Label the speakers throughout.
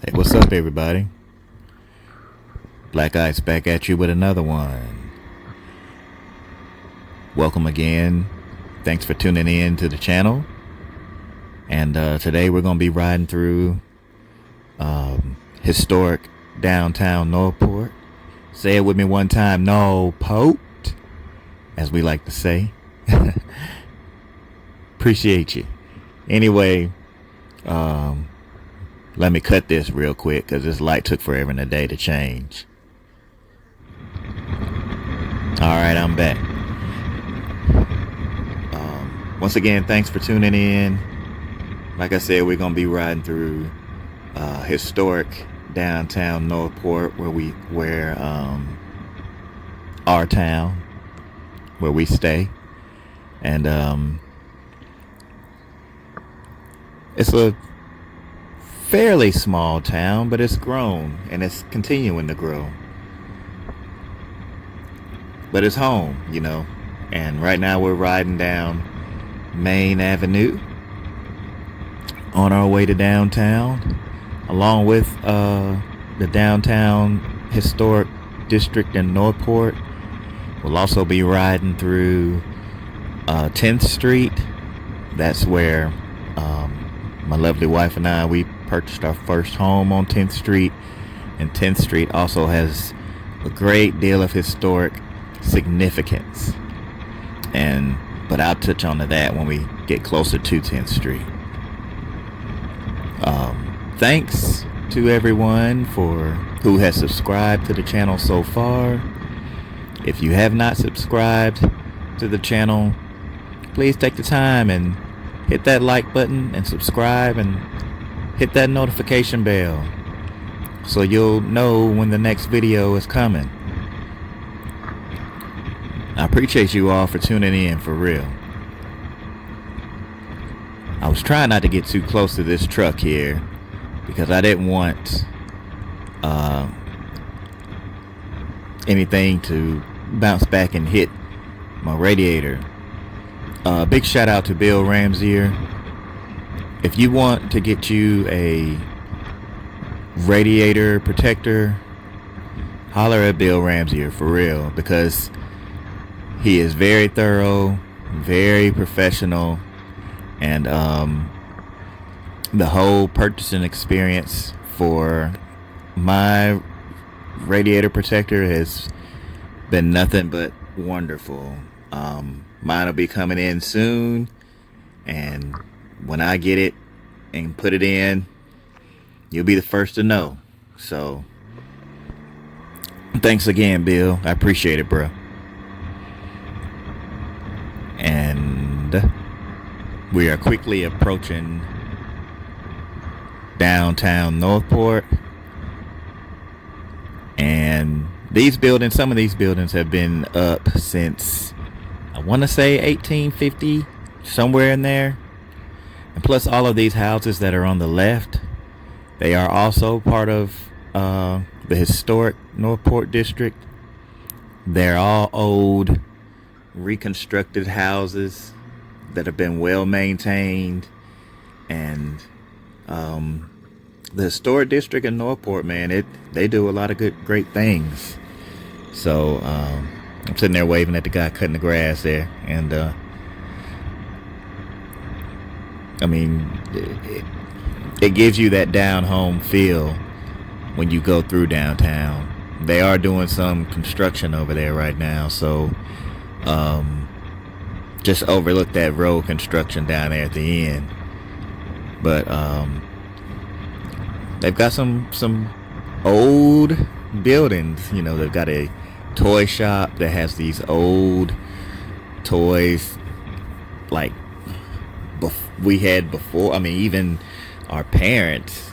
Speaker 1: Hey, what's up, everybody? Black Ice back at you with another one. Welcome again. Thanks for tuning in to the channel. And today we're going to be riding through historic downtown Northport. Say it with me one time, Northport, as we like to say. Appreciate you. Anyway, let me cut this real quick because this light took forever in the day to change. Alright, I'm back. Once again, thanks for tuning in. Like I said, we're going to be riding through historic downtown Northport, where our town, where we stay. And it's a fairly small town, but it's grown and it's continuing to grow. But it's home, you know. And right now we're riding down Main Avenue on our way to downtown, along with the downtown historic district in Northport. We'll also be riding through 10th Street. That's where my lovely wife and I, we purchased our first home on 10th Street. And 10th Street also has a great deal of historic significance. But I'll touch on to that when we get closer to 10th Street. Thanks to everyone who has subscribed to the channel so far. If you have not subscribed to the channel, please take the time and hit that like button and subscribe and hit that notification bell so you'll know when the next video is coming. I appreciate you all for tuning in, for real. I was trying not to get too close to this truck here because I didn't want anything to bounce back and hit my radiator. Big shout out to Bill Ramsier. If you want to get you a radiator protector, holler at Bill Ramsier, for real, because he is very thorough, very professional, and the whole purchasing experience for my radiator protector has been nothing but wonderful. Mine will be coming in soon, and when I get it and put it in, you'll be the first to know. So thanks again, Bill. I appreciate it, bro. And we are quickly approaching downtown Northport. And some of these buildings have been up since, I want to say 1850, somewhere in there. And plus all of these houses that are on the left, they are also part of the historic Northport district. They're all old, reconstructed houses that have been well maintained. And the historic district in Northport, man, they do a lot of great things. So I'm sitting there waving at the guy cutting the grass there, and I mean, it gives you that down home feel when you go through downtown. They are doing some construction over there right now, so just overlook that road construction down there at the end. But they've got some old buildings. You know, they've got a toy shop that has these old toys like we had before. I mean, even our parents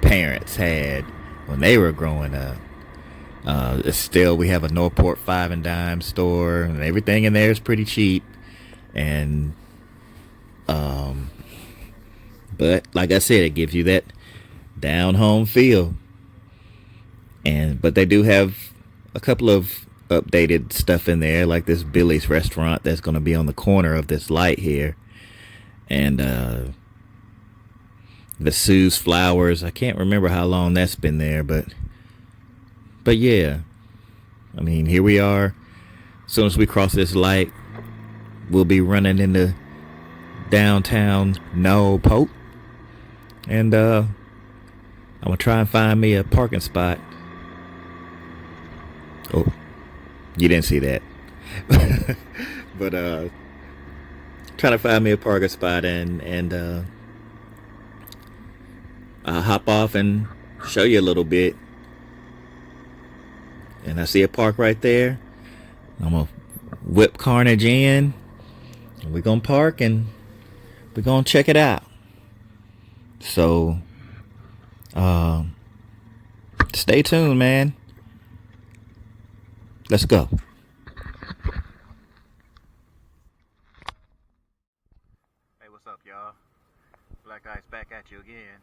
Speaker 1: had when they were growing up. Still, we have a Northport 5 and Dime store, and everything in there is pretty cheap. And but like I said, it gives you that down home feel. But they do have a couple of updated stuff in there, like this Billy's restaurant that's going to be on the corner of this light here. And the Sue's Flowers. I can't remember how long that's been there, but yeah. I mean, here we are. As soon as we cross this light, we'll be running into downtown Northport. And I'm gonna try and find me a parking spot. Oh, you didn't see that. But trying to find me a parking spot and I'll hop off and show you a little bit. And I see a park right there. I'm gonna whip Carnage in. And we're gonna park and we're gonna check it out. So stay tuned, man. Let's go. Hey, what's up, y'all? Black Ice back at you again.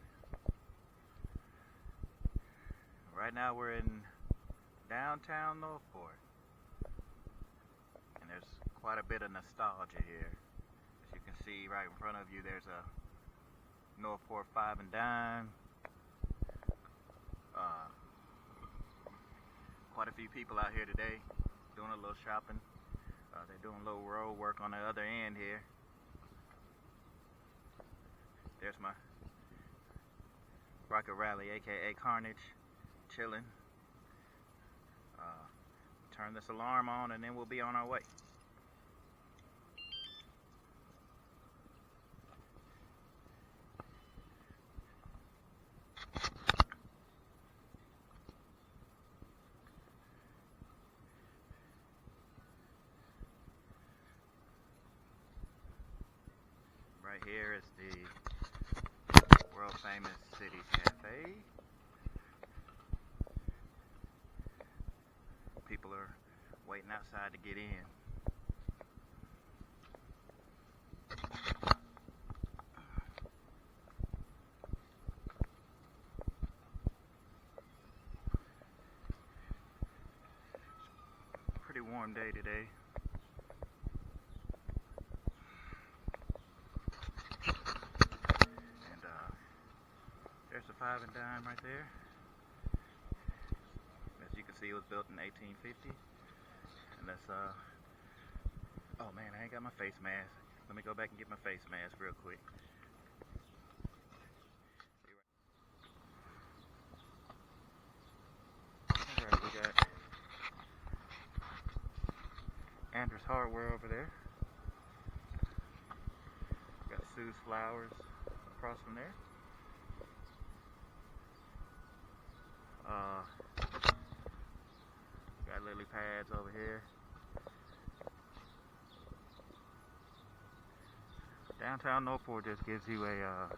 Speaker 1: Right now we're in downtown Northport. And there's quite a bit of nostalgia here. As you can see right in front of you, there's a Northport 5 and Dime. Quite a few people out here today doing a little shopping. They're doing a little road work on the other end here. There's my Ryker Rally, aka Carnage, chilling. Turn this alarm on and then we'll be on our way. Right here is the world famous City's Cafe. People are waiting outside to get in. Pretty warm day today. There's the 5 and Dime right there. As you can see, it was built in 1850. And that's oh man, I ain't got my face mask. Let me go back and get my face mask real quick. Alright, we got Andrew's Hardware over there. Got Sue's Flowers across from there. Got lily pads over here. Downtown Northport just gives you a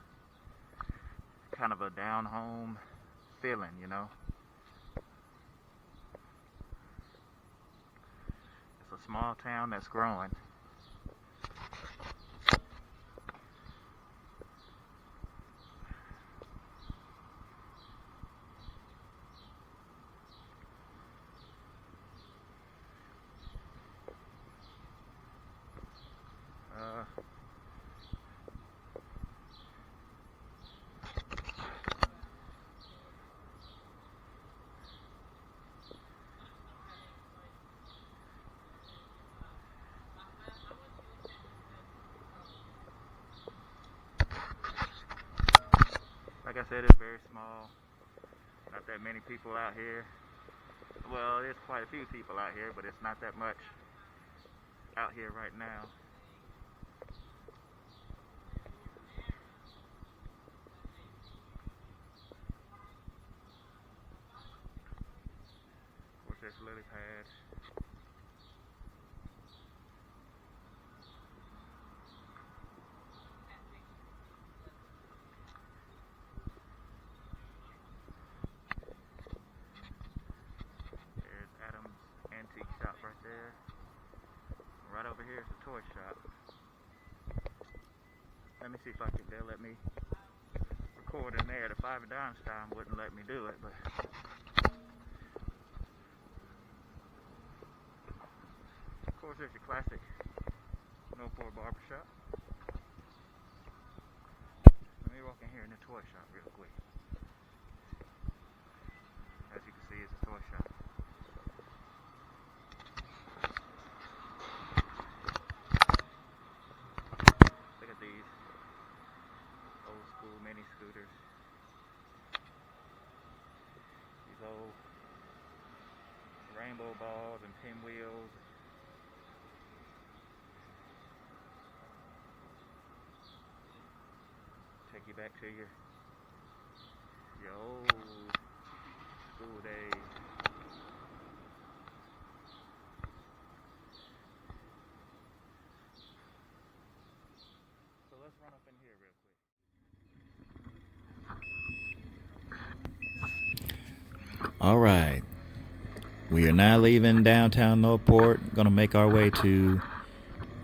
Speaker 1: kind of a down home feeling, you know. It's a small town that's growing. Like I said, it's very small. Not that many people out here. Well, there's quite a few people out here, but it's not that much out here right now. Of course, there's lily pads. Right over here is a toy shop. Let me see if they'll let me record in there. The 5 and Dime style wouldn't let me do it, but of course there's your classic Northport barbershop. Let me walk in here in the toy shop real quick. As you can see, it's a toy shop. Look at these old school mini scooters. These old rainbow balls and pinwheels. Take you back to your old school days. So let's run up in here real quick. All right. We are now leaving downtown Northport. Gonna make our way to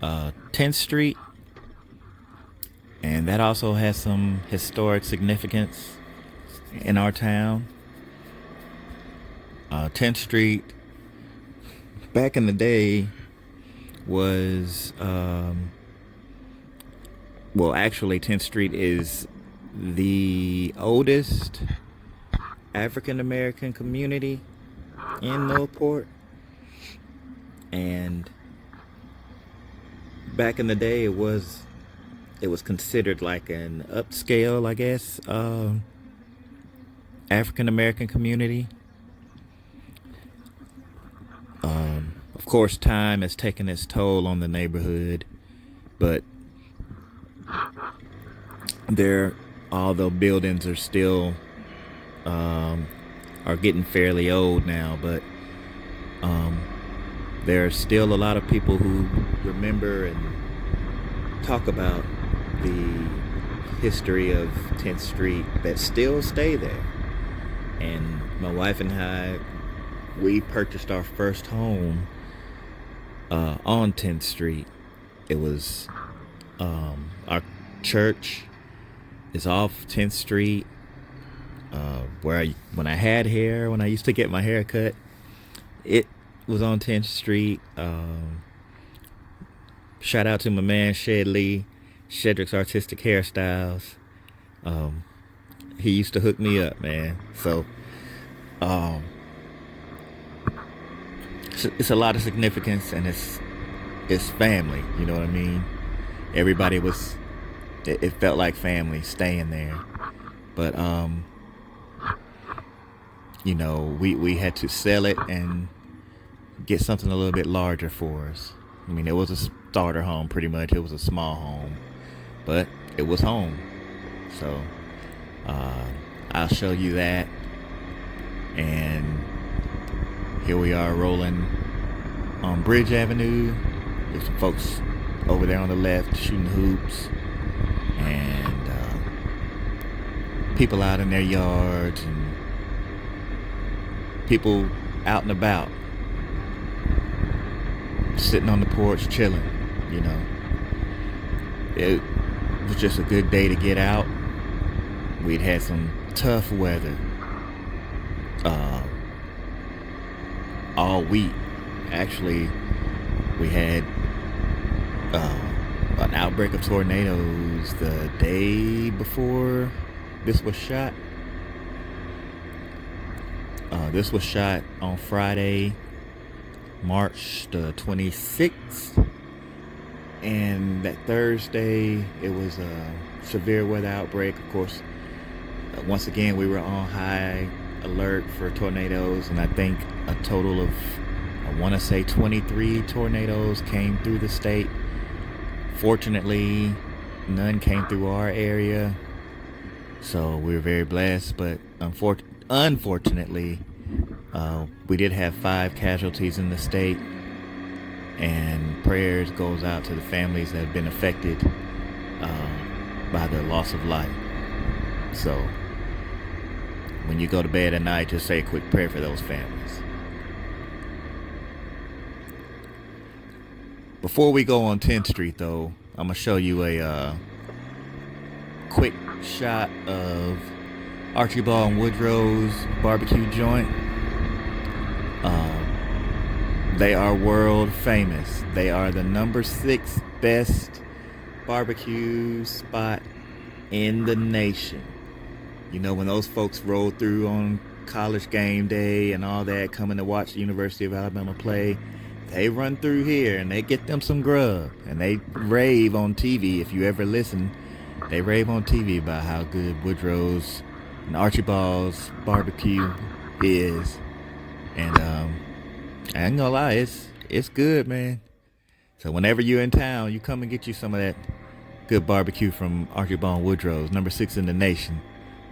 Speaker 1: 10th Street. And that also has some historic significance in our town. 10th Street, back in the day, was, well, actually 10th Street is the oldest African American community in Northport. And back in the day, it was considered like an upscale, I guess, African American community. Of course, time has taken its toll on the neighborhood, but although buildings are still are getting fairly old now, but there are still a lot of people who remember and talk about the history of 10th Street that still stay there. And my wife and I, we purchased our first home on 10th Street. It was our church is off 10th Street, where when I had hair, when I used to get my hair cut, it was on 10th Street. Shout out to my man Shedley, Shedrick's Artistic Hairstyles. He used to hook me up, man. So it's a lot of significance, and it's family, you know what I mean? Everybody was, it felt like family staying there. But you know, we had to sell it and get something a little bit larger for us. I mean, it was a starter home, pretty much. It was a small home, but it was home. So I'll show you that. And here we are rolling on Bridge Avenue. There's some folks over there on the left shooting hoops, and people out in their yards, and people out and about, sitting on the porch chilling, you know. It was just a good day to get out. We'd had some tough weather all week. Actually, we had an outbreak of tornadoes the day before this was shot. This was shot on Friday, March the 26th, and that Thursday it was a severe weather outbreak. Of course, once again we were on high alert for tornadoes, and I think a total of, I want to say 23 tornadoes came through the state. Fortunately, none came through our area, so we were very blessed. But unfortunately, we did have 5 casualties in the state, and prayers goes out to the families that have been affected by the loss of life. So when you go to bed at night, just say a quick prayer for those families. Before we go on 10th Street, though, I'm going to show you a quick shot of Archibald and Woodrow's barbecue joint. They are world famous. They are the number 6 best barbecue spot in the nation. You know, when those folks roll through on college game day and all that, coming to watch the University of Alabama play, they run through here and they get them some grub. And they rave on TV. If you ever listen, they rave on TV about how good Woodrow's and Archibald's barbecue is. And I ain't gonna lie, it's good, man. So whenever you're in town, you come and get you some of that good barbecue from Archibald Woodrow's, number 6 in the nation,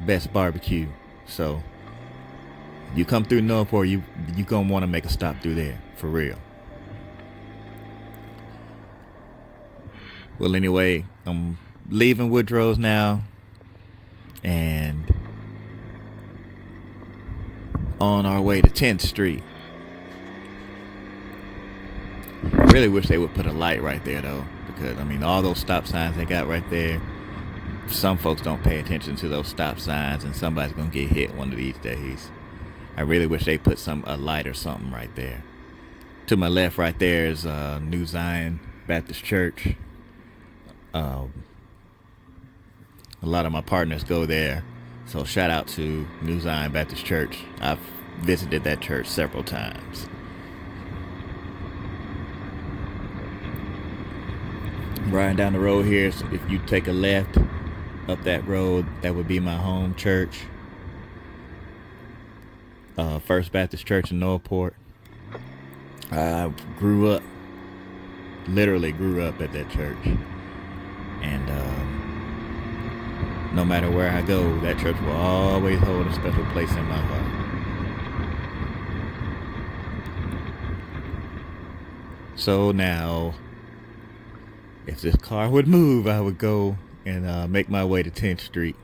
Speaker 1: best barbecue. So you come through Northport, you gonna want to make a stop through there, for real. Well, anyway, I'm leaving Woodrow's now and on our way to 10th Street. I really wish they would put a light right there, though, because, I mean, all those stop signs they got right there, some folks don't pay attention to those stop signs, and somebody's going to get hit one of these days. I really wish they put a light or something right there. To my left right there is New Zion Baptist Church. A lot of my partners go there, so shout out to New Zion Baptist Church. I've visited that church several times. Riding down the road here, so if you take a left up that road, that would be my home church, First Baptist Church in Northport. I literally grew up at that church, and no matter where I go, that church will always hold a special place in my heart. So now, if this car would move, I would go and make my way to 10th Street.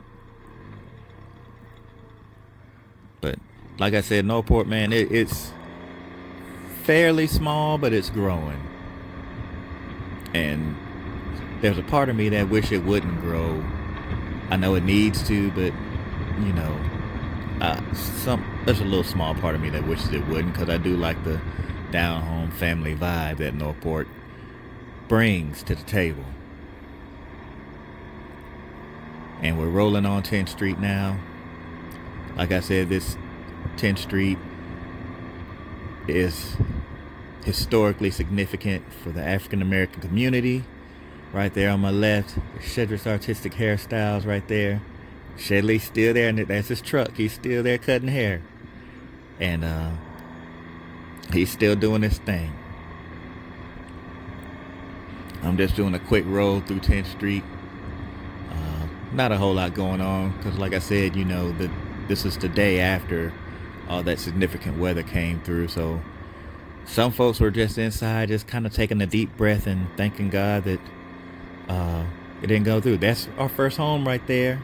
Speaker 1: But like I said, Northport, man, it's fairly small, but it's growing. And there's a part of me that wish it wouldn't grow. I know it needs to, but you know, there's a little small part of me that wishes it wouldn't, because I do like the down-home family vibe that Northport brings to the table. And we're rolling on 10th Street now. Like I said, this 10th Street is historically significant for the African American community. Right there on my left, Shedrick's Artistic Hairstyles right there. Shedley's still there, and that's his truck. He's still there cutting hair. And he's still doing his thing. I'm just doing a quick roll through 10th Street. Not a whole lot going on, because like I said, you know, this is the day after all that significant weather came through. So some folks were just inside, just kind of taking a deep breath and thanking God that it didn't go through. That's our first home right there.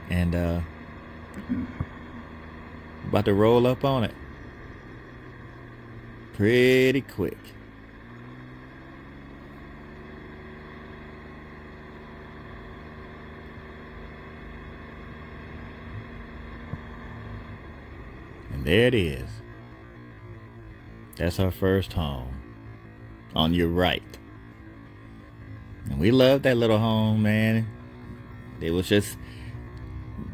Speaker 1: And about to roll up on it pretty quick. And there it is. That's our first home. On your right. And we love that little home, man. It was just,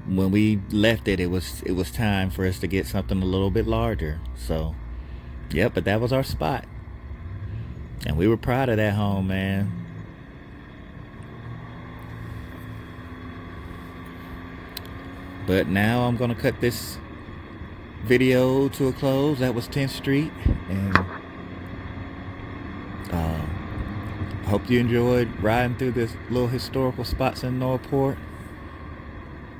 Speaker 1: when we left it, it was time for us to get something a little bit larger. So, yep, but that was our spot. And we were proud of that home, man. But now I'm gonna cut this video to a close. That was 10th Street, and hope you enjoyed riding through this little historical spots in Northport.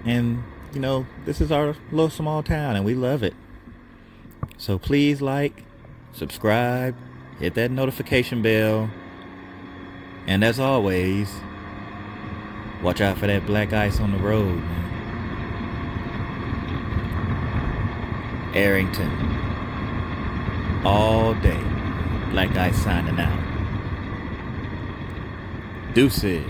Speaker 1: And you know, this is our little small town, and we love it. So please like, subscribe, hit that notification bell, and as always, watch out for that black ice on the road, man. Arrington, all day, black ice signing out. Deuces.